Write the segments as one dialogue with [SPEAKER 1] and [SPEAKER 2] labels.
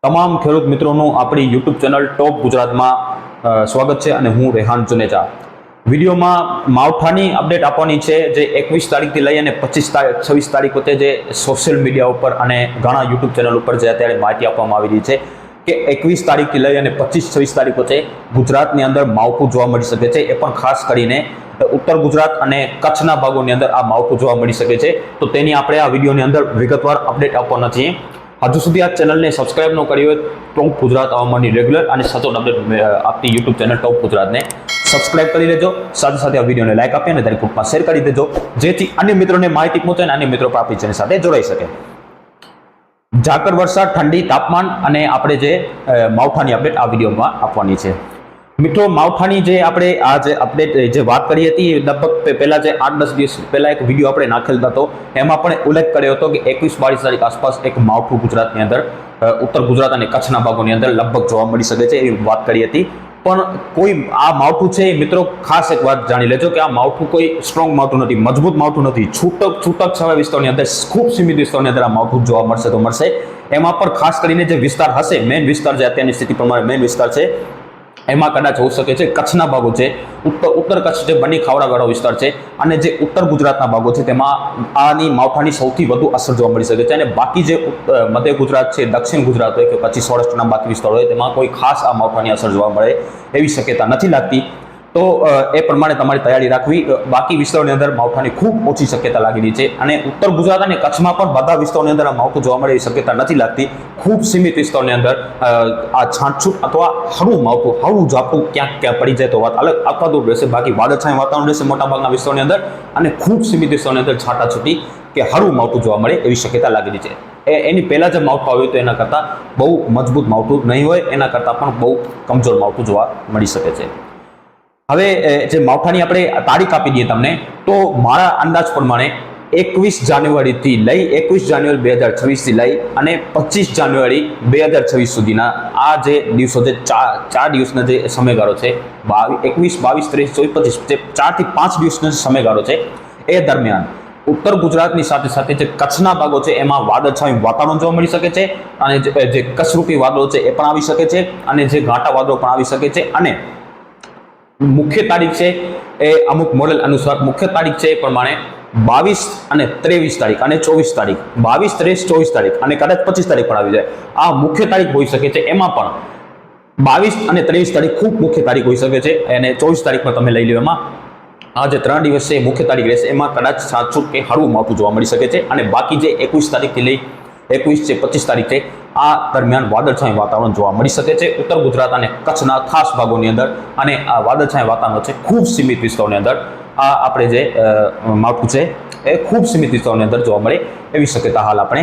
[SPEAKER 1] તમામ ખેડૂત મિત્રોનું આપણી યુટ્યુબ ચેનલ ટોપ ગુજરાતમાં સ્વાગત છે અને હું રેહાન ચુનેજા વિડીયોમાં માવઠાની અપડેટ આપવાની છે જે 21 તારીખથી લઈ અને 26 તારીખ વચ્ચે જે સોશિયલ મીડિયા ઉપર અને ઘણા યુટ્યુબ ચેનલ ઉપર જે અત્યારે માહિતી આપવામાં આવી રહી છે કે 21 તારીખથી લઈ અને 25-26 તારીખ વચ્ચે ગુજરાતની અંદર માવઠું જોવા મળી શકે છે। એ પણ ખાસ કરીને ઉત્તર ગુજરાત અને કચ્છના ભાગોની અંદર આ માવઠું જોવા મળી શકે છે। તો તેની આપણે આ વિડીયોની અંદર વિગતવાર અપડેટ આપવાના છીએ। હજુ સુધી આ ચેનલને સબસ્ક્રાઇબ ન કરી હોય ટોપ ગુજરાત હવામાનની રેગ્યુલર અને સચોટ અપડેટ આપતી યુટ્યુબ ચેનલ ટોપ ગુજરાતને સબસ્ક્રાઇબ કરી લેજો। સાથે સાથે આ વિડીયોને લાઈક આપી અને દરેક ગ્રુપમાં શેર કરી દેજો જેથી અન્ય મિત્રોને માહિતી પહોંચે અને અન્ય મિત્રો પણ આપણી ચેનલ સાથે જોડાઈ શકે। ઝાકળ વરસાદ, ઠંડી, તાપમાન અને આપણે જે માવઠાની અપડેટ આ વિડીયોમાં આપવાની છે। મિત્રો, માવઠાની જે આપણે આ જે અપડેટ જે વાત કરી હતી લગભગ પહેલા જે 8-10 દિવસ પહેલા એક વિડીયો આપણે નાખેલ હતો એમાં પણ ઉલ્લેખ કર્યો હતો કે 21-22 તારીખ આસપાસ એક માવઠું ગુજરાતની અંદર ઉત્તર ગુજરાત અને કચ્છના ભાગોની અંદર લગભગ જોવા મળી શકે છે એવી વાત કરી હતી। પણ કોઈ આ માવઠું છે મિત્રો, ખાસ એક વાત જાણી લેજો કે આ માવઠું કોઈ સ્ટ્રોંગ માવઠું નથી, મજબૂત માવઠું નથી, છૂટક છવાયા વિસ્તારની અંદર ખૂબ સીમિત વિસ્તારની અંદર આ માવઠું જોવા મળશે તો મળશે। એમાં પણ ખાસ કરીને જે વિસ્તાર હશે, મેઇન વિસ્તાર જે અત્યારની સ્થિતિ પ્રમાણે મેઇન વિસ્તાર છે એમાં કદાચ હોઈ શકે છે કચ્છના ભાગો છે, ઉત્તર કચ્છ જે બની ખાવડાવાળો વિસ્તાર છે અને જે ઉત્તર ગુજરાતના ભાગો છે તેમાં આની માવઠાની સૌથી વધુ અસર જોવા મળી શકે છે। અને બાકી જે મધ્ય ગુજરાત છે, દક્ષિણ ગુજરાત હોય કે પછી સૌરાષ્ટ્રના બાકી વિસ્તાર હોય તેમાં કોઈ ખાસ આ માવઠાની અસર જોવા મળે એવી શક્યતા નથી લાગતી। તો એ પ્રમાણે તમારી તૈયારી રાખવી। બાકી વિસ્તારોની અંદર માવઠાની ખૂબ ઓછી શક્યતા લાગી રહી છે અને ઉત્તર ગુજરાત અને કચ્છમાં પણ બધા વિસ્તારોની અંદર આ માવઠું જોવા મળે એવી શક્યતા નથી લાગતી। ખૂબ સીમિત વિસ્તારોની અંદર આ છાંટછૂટ અથવા હળવું માવઠું, હળવું ઝાપટું ક્યાંક પડી જાય તો વાત અલગ અપાતું રહેશે। બાકી વાદળછાયું વાતાવરણ રહેશે મોટાભાગના વિસ્તારોની અંદર અને ખૂબ સીમિત વિસ્તારોની અંદર છાંટાછૂટી કે હળવું માવઠું જોવા મળે એવી શક્યતા લાગી રહી છે। એની પહેલા જે માવઠું આવ્યું તો એના કરતાં બહુ મજબૂત માવઠું નહીં હોય, એના કરતાં પણ બહુ કમજોર માવઠું જોવા મળી શકે છે। હવે જે માવઠાની આપણે તારીખ આપી દઈએ તમને, તો મારા અંદાજ પ્રમાણે 21 જાન્યુઆરીથી લઈ 21 જાન્યુઆરી 2026 થી લઈ અને 25 જાન્યુઆરી 2026 સુધીના આ જે દિવસો છે, ચાર દિવસનો જે સમયગાળો છે, 21, 22, 23, 24, 25 જે 4 થી 5 દિવસનો સમયગાળો છે એ દરમિયાન ઉત્તર ગુજરાતની સાથે સાથે જે કચ્છના ભાગો છે એમાં વાદળછાયું વાતાવરણ જોવા મળી શકે છે અને જે કચ્છરૂપી વાદળો છે એ પણ આવી શકે છે અને જે ઘાટા વાદળો પણ આવી શકે છે। અને મુખ્ય તારીખ છે એ અમુક મોડેલ અનુસાર મુખ્ય તારીખ છે એ પ્રમાણે 22 અને 23 તારીખ અને 24 તારીખ, 22, 23, 24 તારીખ અને કદાચ 25 તારીખ પણ આવી જાય, આ મુખ્ય તારીખ હોઈ શકે છે। એમાં પણ 22 અને 23 તારીખ ખૂબ મુખ્ય તારીખ હોઈ શકે છે અને 24 તારીખ પણ તમે લઈ લો। એમાં આ જે 3 દિવસ છે મુખ્ય તારીખ રહેશે, એમાં કદાચ છાંટછૂટ કે હળવું માવઠું જોવા મળી શકે છે અને બાકી જે 21 તારીખથી લઈ 21 છે 25 તારીખ છે આ દરમિયાન વાદળછાયું વાતાવરણ જોવા મળી શકે છે ઉત્તર ગુજરાત અને કચ્છના ખાસ ભાગોની અંદર। અને આ વાદળછાયું વાતાવરણ છે ખૂબ સીમિત વિસ્તારોની અંદર આ આપણે જે માવઠું છે એ ખૂબ સીમિત વિસ્તારોની અંદર જોવા મળે એવી શક્યતા હાલ આપણે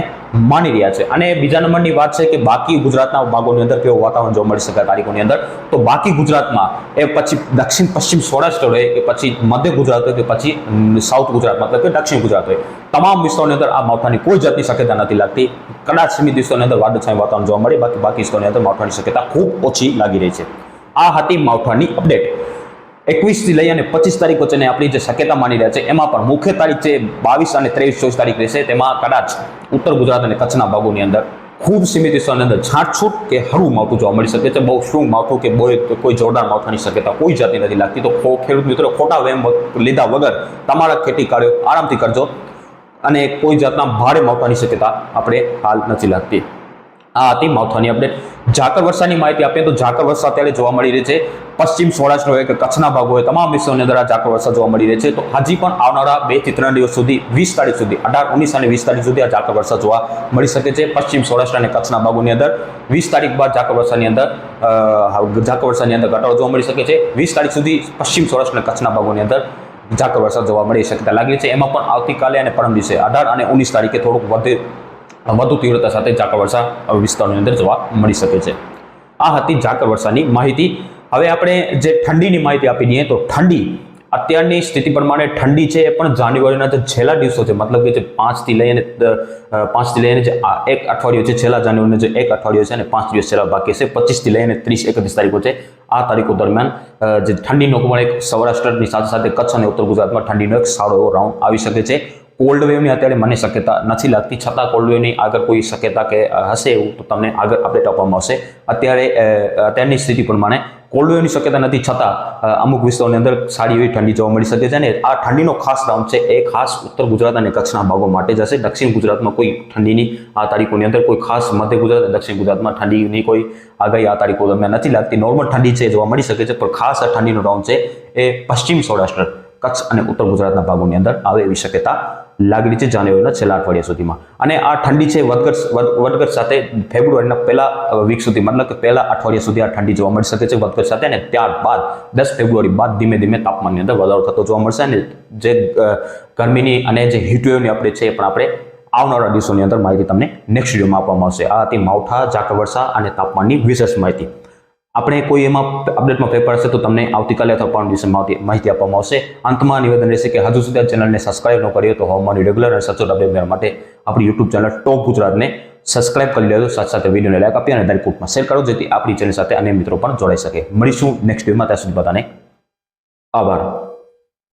[SPEAKER 1] માની રહ્યા છે। અને બીજા નંબરની વાત છે કે બાકી ગુજરાતના ભાગોની અંદર કેવું વાતાવરણ જોવા મળી શકે તારીખોની અંદર, તો બાકી ગુજરાતમાં એ પછી દક્ષિણ પશ્ચિમ સૌરાષ્ટ્ર હોય કે પછી મધ્ય ગુજરાત હોય કે પછી સાઉથ ગુજરાત મતલબ કે દક્ષિણ ગુજરાત હોય, તમામ વિસ્તારોની અંદર આ માવઠાની કોઈ જાતની શક્યતા નથી લાગતી। કદાચ સીમિત વિસ્તારોની અંદર વાદળછાયું વાતાવરણ જોવા મળે, બાકી વિસ્તારોની અંદર માવઠાની શક્યતા ખૂબ ઓછી લાગી રહી છે। આ હતી માવઠાની અપડેટ। 21 થી લઈ અને 25 તારીખ વચ્ચેની આપણી જે શક્યતા માની રહ્યા છે એમાં પણ મુખ્ય તારીખ છે 22 અને 23, 24 તારીખ રહેશે। તેમાં કદાચ ઉત્તર ગુજરાત અને કચ્છના ભાગોની અંદર ખૂબ સીમિત વિસ્તારની અંદર છાંટછૂટ કે હળવું માવઠું જોવા મળી શકે છે। બહુ સ્ટ્રોંગ માવઠું કે કોઈ જોરદાર માવઠાની શક્યતા કોઈ જાતની નથી લાગતી। તો ખેડૂત મિત્રો, ખોટા વેમ લીધા વગર તમારા ખેતી કાર્યો આરામથી કરજો અને કોઈ જાતના ભારે માવઠાની શક્યતા આપણે હાલ નથી લાગતી। આ હતી માવઠાની અપડેટ। ઝાકળ વરસાદની માહિતી આપીએ તો ઝાકળ વરસાદ અત્યારે જોવા મળી રહી છે પશ્ચિમ સૌરાષ્ટ્ર હોય કે કચ્છના ભાગો હોય, તમામ વિસ્તારોની અંદર આ ઝાકળ વરસાદ જોવા મળી રહે છે। તો હજી પણ આવનારા 2 થી 3 દિવસ સુધી 20 તારીખ સુધી 18, 19 અને 20 તારીખ સુધી આ ઝાકળ વરસાદ જોવા મળી શકે છે પશ્ચિમ સૌરાષ્ટ્ર અને કચ્છના ભાગોની અંદર। 20 તારીખ બાદ ઝાકળ વરસાદની અંદર ઘટાડો જોવા મળી શકે છે। 20 તારીખ સુધી પશ્ચિમ સૌરાષ્ટ્ર અને કચ્છના ભાગોની અંદર ઝાકળ વરસાદ જોવા મળી શક્યતા લાગી છે। એમાં પણ આવતીકાલે અને પરમ દિવસે 18 અને 19 તારીખે થોડુંક વધુ તીવ્રતા સાથે ઝાકળ વરસાદ વિસ્તારોની અંદર જોવા મળી શકે છે। આ હતી ઝાકળ વરસાદની માહિતી। હવે આપણે જે ઠંડીની માહિતી આપી દઈએ તો ઠંડી અત્યારની સ્થિતિ પ્રમાણે ઠંડી છે એ પણ જાન્યુઆરીના જે છેલ્લા દિવસો છે, મતલબ કે જે 5 થી લઈને જે એક અઠવાડિયું છે, છેલ્લા જાન્યુઆરીનો જે એક અઠવાડિયું છે અને 5 દિવસ છેલ્લા બાકી છે, 25 થી લઈને 30, 31 તારીખો છે। આ તારીખો દરમિયાન જે ઠંડીનો પણ એક સૌરાષ્ટ્રની સાથે સાથે કચ્છ અને ઉત્તર ગુજરાતમાં ઠંડીનો એક સારો એવો રાઉન્ડ આવી શકે છે। કોલ્ડ વેવની અત્યારે મને શક્યતા નથી લાગતી, છતાં કોલ્ડ વેવની આગળ કોઈ શક્યતા કે હશે એવું તો તમને આગળ અપડેટ આપવામાં આવશે. અત્યારની સ્થિતિ પ્રમાણે કોલ્ડ વેવની શક્યતા નથી, છતાં અમુક વિસ્તારોની અંદર સારી એવી ઠંડી જોવા મળી શકે છે. અને આ ઠંડીનો ખાસ રાઉન્ડ છે એ ખાસ ઉત્તર ગુજરાત અને કચ્છના ભાગો માટે જ હશે. દક્ષિણ ગુજરાતમાં કોઈ ઠંડીની આ તારીખોની અંદર કોઈ ખાસ મધ્ય ગુજરાત અને દક્ષિણ ગુજરાતમાં ઠંડીની કોઈ આગાહી આ તારીખો દરમિયાન નથી લાગતી. નોર્મલ ઠંડી છે જોવા મળી શકે છે, પણ ખાસ આ ઠંડીનો રાઉન્ડ છે એ પશ્ચિમ સૌરાષ્ટ્ર, કચ્છ અને ઉત્તર ગુજરાતના ભાગોની અંદર આવે એવી શક્યતા લાગેલી છે જાન્યુઆરીના છેલ્લા અઠવાડિયા સુધીમાં. અને આ ઠંડી છે વધઘટ સાથે ફેબ્રુઆરીના પહેલા વીક સુધી, મતલબ કે પહેલા અઠવાડિયા સુધી આ ઠંડી જોવા મળી શકે છે વધઘટ સાથે. અને ત્યારબાદ 10 ફેબ્રુઆરી બાદ ધીમે ધીમે તાપમાનની અંદર વધારો થતો જોવા મળશે. અને જે ગરમીની અને જે હીટવેવની અપડેટ છે એ પણ આપણે આવનારા દિવસોની અંદર માહિતી તમને નેક્સ્ટ વિડીયોમાં આપવામાં આવશે. આ હતી માવઠા, ઝાકળવર્ષા અને તાપમાનની વિશેષ માહિતી. આપણે કોઈ એમાં અપડેટમાં ફેરફાર હશે તો તમને આવતીકાલે અથવા પરમ દિવસે માહિતી આપવામાં આવશે. અંતમાં નિવેદન રહેશે કે હજુ સુધી આ ચેનલને સબસ્ક્રાઇબ ન કરી હોય તો હવામાનની રેગ્યુલર અને સચોટ અપડેટ મેળવવા માટે આપણી યુટ્યુબ ચેનલ ટોપ ગુજરાતને સબસ્ક્રાઇબ કરી લેજો. સાથે સાથે વિડીયોને લાઈક આપી અને દરેક ગ્રુપમાં શેર કરો, જેથી આપણી ચેનલ સાથે અન્ય મિત્રો પણ જોડાઈ શકે. મળીશું નેક્સ્ટ વિડીયોમાં. ત્યાં સુધી બધાને આભાર.